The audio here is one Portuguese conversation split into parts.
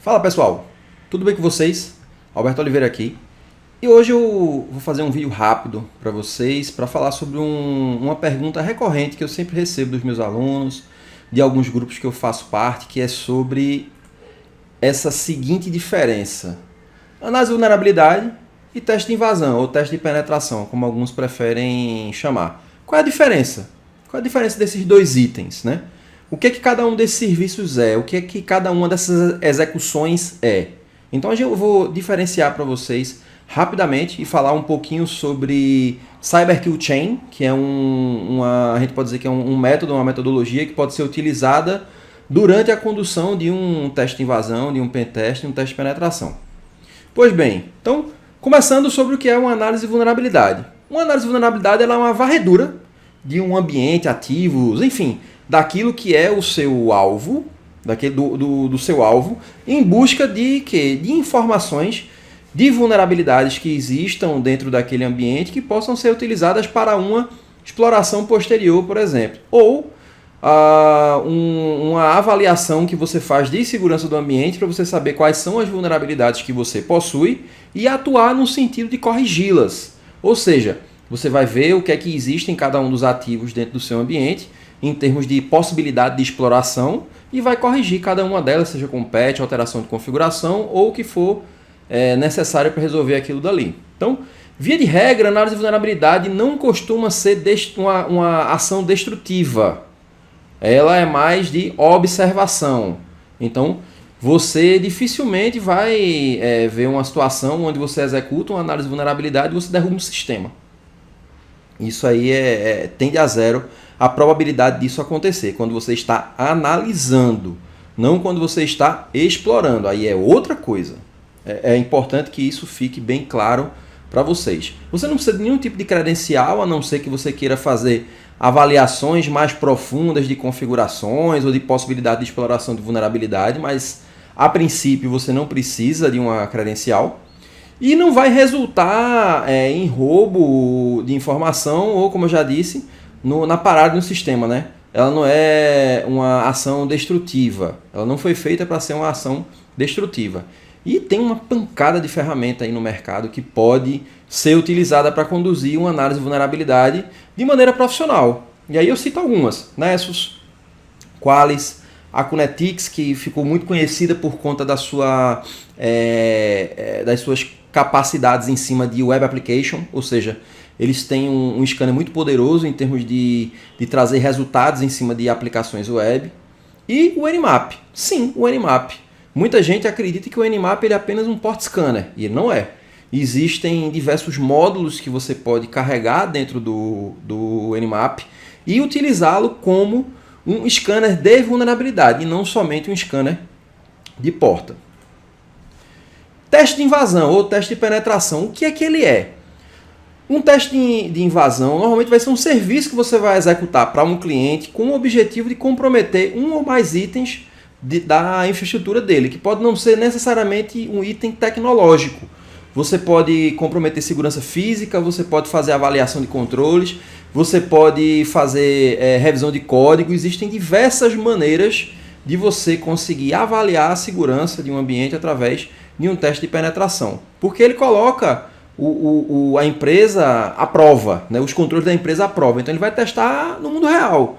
Fala pessoal, tudo bem com vocês? Alberto Oliveira aqui. E hoje eu vou fazer um vídeo rápido para vocês para falar sobre uma pergunta recorrente que eu sempre recebo dos meus alunos, de alguns grupos que eu faço parte, que é sobre essa seguinte diferença: análise de vulnerabilidade e teste de invasão, ou teste de penetração, como alguns preferem chamar. Qual é a diferença? Qual é a diferença desses dois itens, né? O que é que cada um desses serviços é? O que é que cada uma dessas execuções é? Então eu vou diferenciar para vocês rapidamente e falar um pouquinho sobre Cyber Kill Chain, que é a gente pode dizer que é um método, uma metodologia que pode ser utilizada durante a condução de um teste de invasão, de um pentest, de um teste de penetração. Pois bem, então, começando sobre o que é uma análise de vulnerabilidade. Uma análise de vulnerabilidade ela é uma varredura de um ambiente, ativos, enfim, daquilo que é o seu alvo, do seu alvo, em busca de quê? De informações de vulnerabilidades que existam dentro daquele ambiente que possam ser utilizadas para uma exploração posterior, por exemplo. Ou uma avaliação que você faz de segurança do ambiente para você saber quais são as vulnerabilidades que você possui e atuar no sentido de corrigi-las. Ou seja, você vai ver o que é que existe em cada um dos ativos dentro do seu ambiente, em termos de possibilidade de exploração, e vai corrigir cada uma delas, seja com patch, alteração de configuração ou o que for necessário para resolver aquilo dali. Então, via de regra, a análise de vulnerabilidade não costuma ser uma ação destrutiva. Ela é mais de observação. Então, você dificilmente vai ver uma situação onde você executa uma análise de vulnerabilidade e você derruba um sistema. Isso aí tende a zero a probabilidade disso acontecer quando você está analisando, não quando você está explorando. Aí é outra coisa. É importante que isso fique bem claro para vocês. Você não precisa de nenhum tipo de credencial, a não ser que você queira fazer avaliações mais profundas de configurações ou de possibilidade de exploração de vulnerabilidade, mas a princípio você não precisa de uma credencial. E não vai resultar em roubo de informação ou, como eu já disse, na parada do sistema, né? Ela não é uma ação destrutiva. Ela não foi feita para ser uma ação destrutiva. E tem uma pancada de ferramenta aí no mercado que pode ser utilizada para conduzir uma análise de vulnerabilidade de maneira profissional. E aí eu cito algumas: Nessus, Qualys, a Kunetix, que ficou muito conhecida por conta das suas capacidades em cima de web application, ou seja, eles têm um scanner muito poderoso em termos de trazer resultados em cima de aplicações web. E o Nmap. Sim, o Nmap. Muita gente acredita que o Nmap ele é apenas um port scanner, e ele não é. Existem diversos módulos que você pode carregar dentro do Nmap e utilizá-lo como um scanner de vulnerabilidade, e não somente um scanner de porta. Teste de invasão ou teste de penetração, o que é que ele é? Um teste de invasão normalmente vai ser um serviço que você vai executar para um cliente com o objetivo de comprometer um ou mais itens da infraestrutura dele, que pode não ser necessariamente um item tecnológico. Você pode comprometer segurança física, você pode fazer avaliação de controles, você pode fazer revisão de código. Existem diversas maneiras de você conseguir avaliar a segurança de um ambiente através de um teste de penetração, porque ele coloca a empresa à prova, né? Os controles da empresa à prova. Então ele vai testar no mundo real.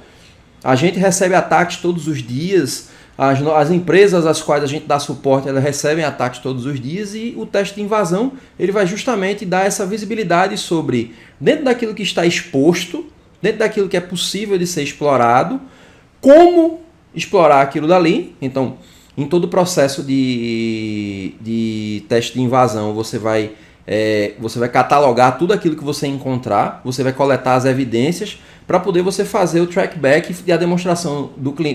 A gente recebe ataques todos os dias, as empresas às quais a gente dá suporte, elas recebem ataques todos os dias, e o teste de invasão ele vai justamente dar essa visibilidade sobre, dentro daquilo que está exposto, dentro daquilo que é possível de ser explorado, como explorar aquilo dali. Então, em todo o processo de teste de invasão, você vai catalogar tudo aquilo que você encontrar, você vai coletar as evidências para poder você fazer o trackback e a demonstração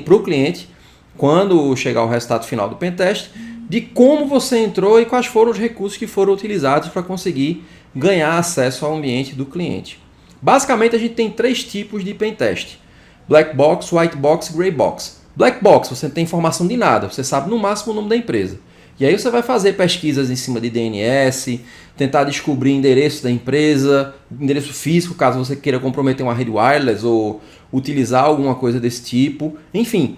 para o cliente, quando chegar o resultado final do pentest, de como você entrou e quais foram os recursos que foram utilizados para conseguir ganhar acesso ao ambiente do cliente. Basicamente, a gente tem 3 tipos de pentest: Black Box, White Box e Gray Box. Black Box, você não tem informação de nada, você sabe no máximo o nome da empresa. E aí você vai fazer pesquisas em cima de DNS, tentar descobrir endereço da empresa, endereço físico, caso você queira comprometer uma rede wireless ou utilizar alguma coisa desse tipo. Enfim,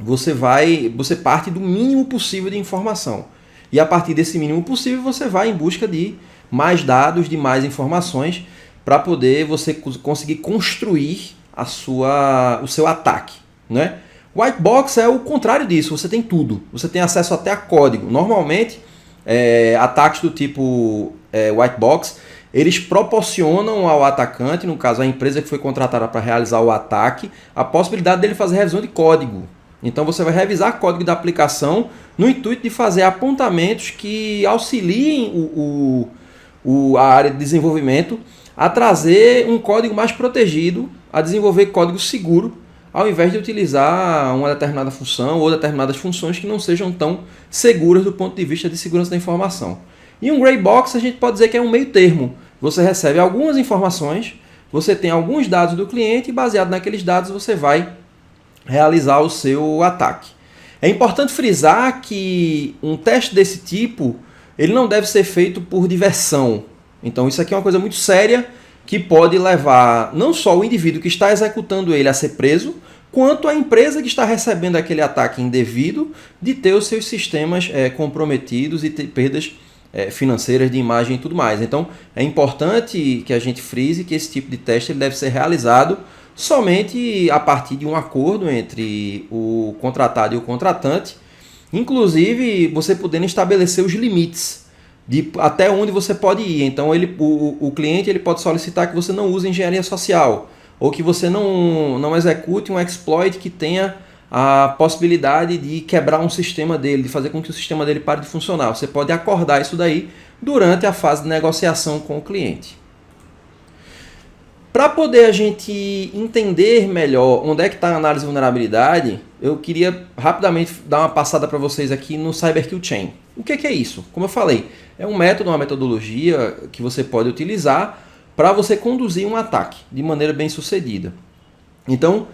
você parte do mínimo possível de informação. E a partir desse mínimo possível, você vai em busca de mais dados, de mais informações, para poder você conseguir construir o seu ataque, né? White Box é o contrário disso, você tem tudo, você tem acesso até a código. Normalmente, ataques do tipo White Box, eles proporcionam ao atacante, no caso a empresa que foi contratada para realizar o ataque, a possibilidade dele fazer revisão de código. Então você vai revisar o código da aplicação no intuito de fazer apontamentos que auxiliem a área de desenvolvimento a trazer um código mais protegido, a desenvolver código seguro, ao invés de utilizar uma determinada função ou determinadas funções que não sejam tão seguras do ponto de vista de segurança da informação. E um Gray Box a gente pode dizer que é um meio termo. Você recebe algumas informações, você tem alguns dados do cliente e baseado naqueles dados você vai realizar o seu ataque. É importante frisar que um teste desse tipo ele não deve ser feito por diversão. Então isso aqui é uma coisa muito séria que pode levar não só o indivíduo que está executando ele a ser preso, quanto a empresa que está recebendo aquele ataque indevido de ter os seus sistemas comprometidos e ter perdas financeiras de imagem e tudo mais. Então é importante que a gente frise que esse tipo de teste ele deve ser realizado somente a partir de um acordo entre o contratado e o contratante, inclusive você podendo estabelecer os limites de até onde você pode ir. Então o cliente ele pode solicitar que você não use engenharia social ou que você não execute um exploit que tenha a possibilidade de quebrar um sistema dele, de fazer com que o sistema dele pare de funcionar. Você pode acordar isso daí durante a fase de negociação com o cliente. Para poder a gente entender melhor onde é que está a análise de vulnerabilidade, eu queria rapidamente dar uma passada para vocês aqui no CyberKill Chain. O que é isso? Como eu falei, é um método, uma metodologia que você pode utilizar para você conduzir um ataque de maneira bem sucedida. Então,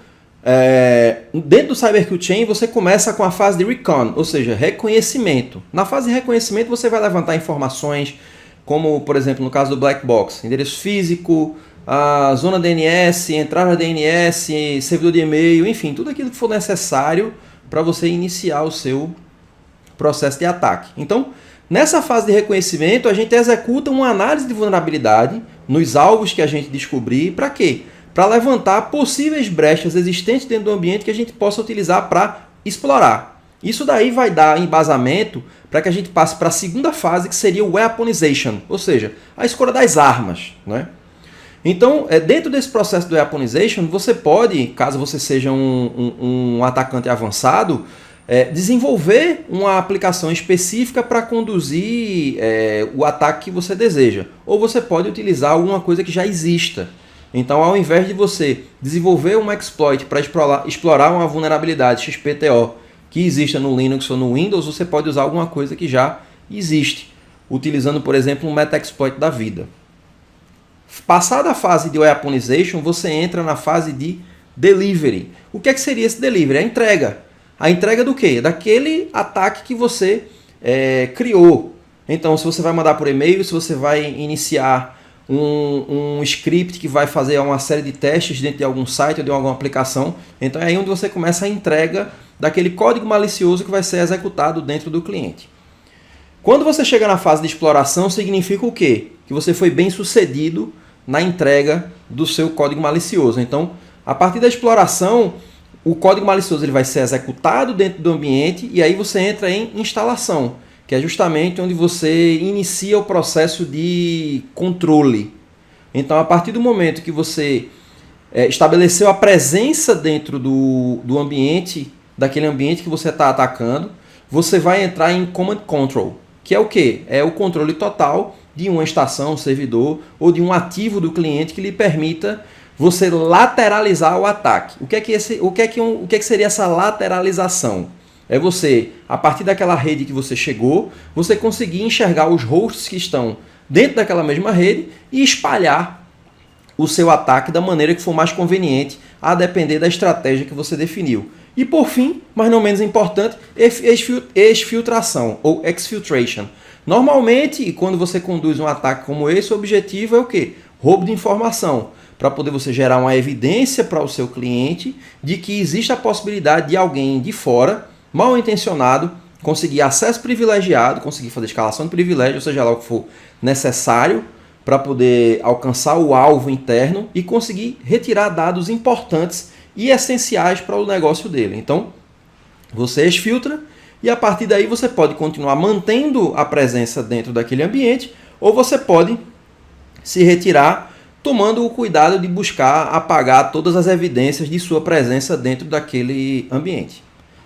dentro do CyberKill Chain você começa com a fase de recon, ou seja, reconhecimento. Na fase de reconhecimento você vai levantar informações como, por exemplo, no caso do Black Box, endereço físico, a zona DNS, entrada DNS, servidor de e-mail, enfim, tudo aquilo que for necessário para você iniciar o seu processo de ataque. Então, nessa fase de reconhecimento, a gente executa uma análise de vulnerabilidade nos alvos que a gente descobrir. Para quê? Para levantar possíveis brechas existentes dentro do ambiente que a gente possa utilizar para explorar. Isso daí vai dar embasamento para que a gente passe para a segunda fase, que seria o weaponization, ou seja, a escolha das armas, né? Então, dentro desse processo do weaponization, você pode, caso você seja um atacante avançado, desenvolver uma aplicação específica para conduzir o ataque que você deseja. Ou você pode utilizar alguma coisa que já exista. Então, ao invés de você desenvolver um exploit para explorar uma vulnerabilidade XPTO que exista no Linux ou no Windows, você pode usar alguma coisa que já existe, utilizando, por exemplo, um metaexploit da vida. Passada a fase de weaponization, você entra na fase de delivery. O que seria esse delivery? A entrega. A entrega do quê? Daquele ataque que você criou. Então, se você vai mandar por e-mail, se você vai iniciar um script que vai fazer uma série de testes dentro de algum site ou de alguma aplicação, então é aí onde você começa a entrega daquele código malicioso que vai ser executado dentro do cliente. Quando você chega na fase de exploração, significa o quê? Que você foi bem sucedido na entrega do seu código malicioso. Então, a partir da exploração, o código malicioso ele vai ser executado dentro do ambiente e aí você entra em instalação, que é justamente onde você inicia o processo de controle. Então, a partir do momento que você estabeleceu a presença dentro do ambiente, daquele ambiente que você está atacando, você vai entrar em Command Control, que é o quê? É o controle total de uma estação, um servidor ou de um ativo do cliente que lhe permita você lateralizar o ataque. O que seria essa lateralização? É você, a partir daquela rede que você chegou, você conseguir enxergar os hosts que estão dentro daquela mesma rede e espalhar o seu ataque da maneira que for mais conveniente, a depender da estratégia que você definiu. E por fim, mas não menos importante, exfiltração ou exfiltration. Normalmente, quando você conduz um ataque como esse, o objetivo é o quê? Roubo de informação. para poder você gerar uma evidência para o seu cliente de que existe a possibilidade de alguém de fora, mal intencionado, conseguir acesso privilegiado, conseguir fazer escalação de privilégio, ou seja lá o que for necessário para poder alcançar o alvo interno e conseguir retirar dados importantes e essenciais para o negócio dele. Então, você exfiltra e a partir daí você pode continuar mantendo a presença dentro daquele ambiente ou você pode se retirar tomando o cuidado de buscar apagar todas as evidências de sua presença dentro daquele ambiente.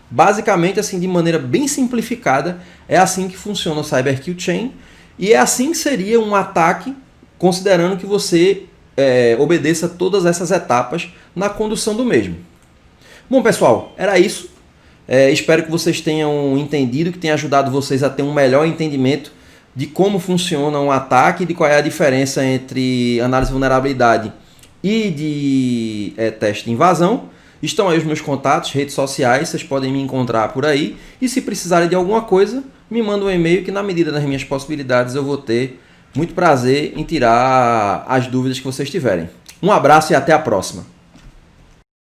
Basicamente, assim, de maneira bem simplificada, é assim que funciona o CyberKill Chain e é assim que seria um ataque, considerando que você obedeça todas essas etapas na condução do mesmo. Bom, pessoal, era isso. Espero que vocês tenham entendido, que tenha ajudado vocês a ter um melhor entendimento de como funciona um ataque, de qual é a diferença entre análise de vulnerabilidade e de teste de invasão. Estão aí os meus contatos, redes sociais, vocês podem me encontrar por aí. E se precisarem de alguma coisa, me mandem um e-mail que na medida das minhas possibilidades eu vou ter muito prazer em tirar as dúvidas que vocês tiverem. Um abraço e até a próxima.